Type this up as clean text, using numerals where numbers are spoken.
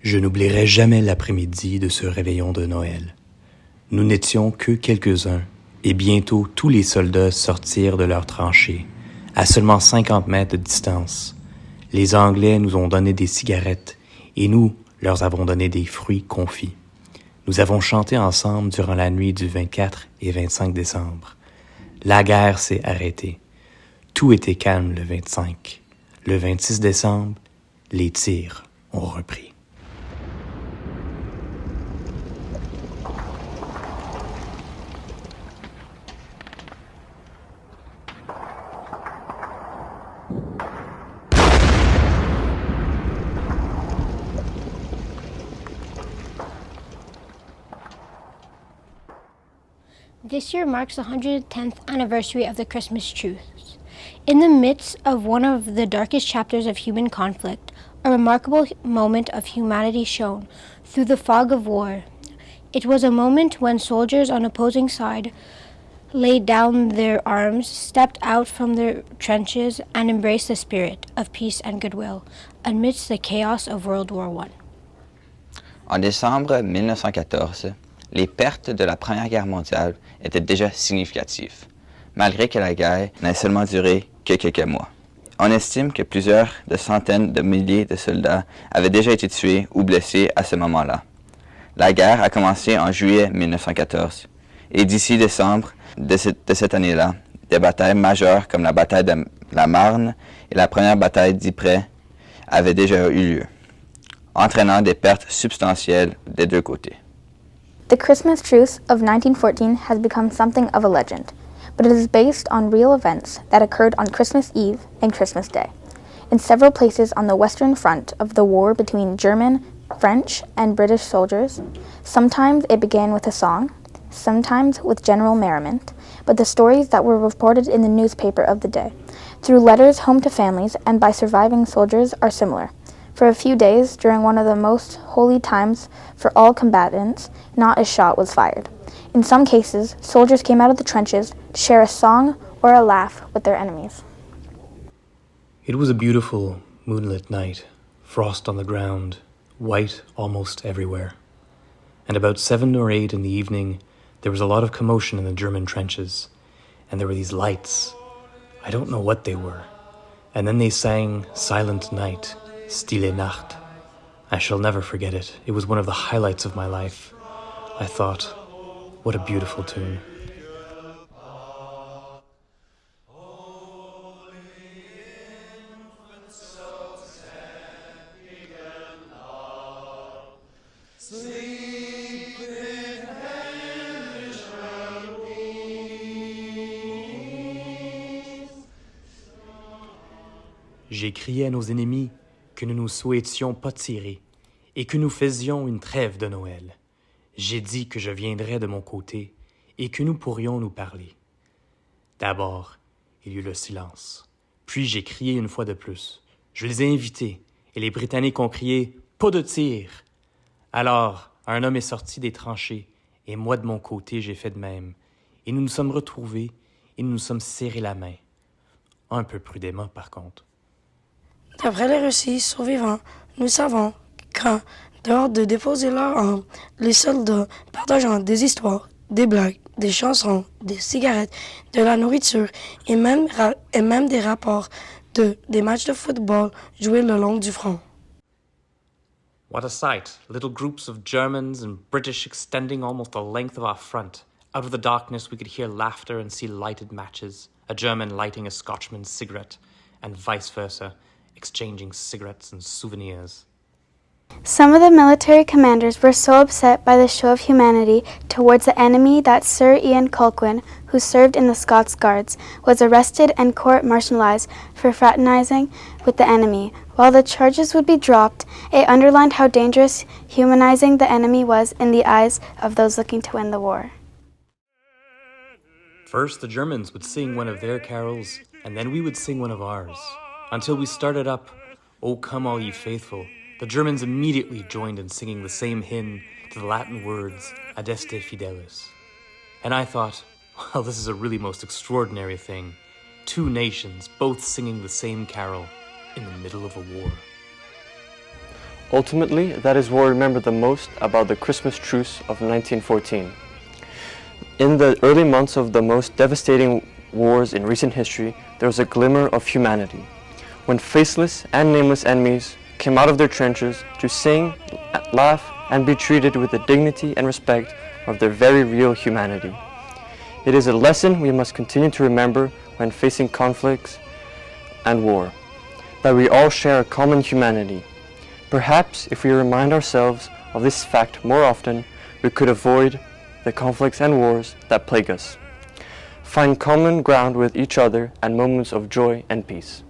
Je n'oublierai jamais l'après-midi de ce réveillon de Noël. Nous n'étions que quelques-uns, et bientôt tous les soldats sortirent de leurs tranchées, à seulement 50 mètres de distance. Les Anglais nous ont donné des cigarettes, et nous leur avons donné des fruits confits. Nous avons chanté ensemble durant la nuit du 24 et 25 décembre. La guerre s'est arrêtée. Tout était calme le 25. Le 26 décembre, les tirs ont repris. This year marks the 110th anniversary of the Christmas truce. In the midst of one of the darkest chapters of human conflict, a remarkable moment of humanity shone through the fog of war. It was a moment when soldiers on opposing sides laid down their arms, stepped out from their trenches, and embraced the spirit of peace and goodwill amidst the chaos of World War I. En décembre 1914, les pertes de la Première Guerre mondiale étaient déjà significatives, malgré que la guerre n'ait seulement duré que quelques mois. On estime que plusieurs de centaines de milliers de soldats avaient déjà été tués ou blessés à ce moment-là. La guerre a commencé en juillet 1914, et d'ici décembre de cette année-là, des batailles majeures comme la bataille de la Marne et la première bataille d'Ypres avaient déjà eu lieu, entraînant des pertes substantielles des deux côtés. The Christmas truce of 1914 has become something of a legend, but it is based on real events that occurred on Christmas Eve and Christmas Day, in several places on the Western Front of the war between German, French, and British soldiers. Sometimes it began with a song, sometimes with general merriment, but the stories that were reported in the newspaper of the day, through letters home to families and by surviving soldiers, are similar. For a few days, during one of the most holy times for all combatants, not a shot was fired. In some cases, soldiers came out of the trenches to share a song or a laugh with their enemies. It was a beautiful, moonlit night, frost on the ground, white almost everywhere. And about 7 or 8 in the evening, there was a lot of commotion in the German trenches, and there were these lights. I don't know what they were. And then they sang Silent Night, Stille Nacht. I shall never forget it. It was one of the highlights of my life. I thought, what a beautiful tune. J'ai crié à nos ennemis que nous ne souhaitions pas tirer et que nous faisions une trêve de Noël. J'ai dit que je viendrais de mon côté et que nous pourrions nous parler. D'abord, il y eut le silence. Puis j'ai crié une fois de plus. Je les ai invités et les Britanniques ont crié « Pas de tir !» Alors, un homme est sorti des tranchées et moi de mon côté j'ai fait de même. Et nous nous sommes retrouvés et nous nous sommes serrés la main. Un peu prudemment par contre. D'après les récits survivants, nous savons qu'en dehors de déposer leurs armes, les soldats partageant des histoires, des blagues, des chansons, des cigarettes, de la nourriture et même des rapports des matchs de football joués le long du front. What a sight! Little groups of Germans and British extending almost the length of our front. Out of the darkness we could hear laughter and see lighted matches, a German lighting a Scotchman's cigarette, and vice versa, exchanging cigarettes and souvenirs. Some of the military commanders were so upset by the show of humanity towards the enemy that Sir Ian Colquhoun, who served in the Scots Guards, was arrested and court-martialized for fraternizing with the enemy. While the charges would be dropped, it underlined how dangerous humanizing the enemy was in the eyes of those looking to win the war. First, the Germans would sing one of their carols, and then we would sing one of ours. Until we started up, "O Come All Ye Faithful," the Germans immediately joined in singing the same hymn to the Latin words, Adeste Fidelis. And I thought, well, this is a really most extraordinary thing. 2 nations both singing the same carol in the middle of a war. Ultimately, that is what we remember the most about the Christmas truce of 1914. In the early months of the most devastating wars in recent history, there was a glimmer of humanity, when faceless and nameless enemies came out of their trenches to sing, laugh, and be treated with the dignity and respect of their very real humanity. It is a lesson we must continue to remember when facing conflicts and war, that we all share a common humanity. Perhaps if we remind ourselves of this fact more often, we could avoid the conflicts and wars that plague us. Find common ground with each other at moments of joy and peace.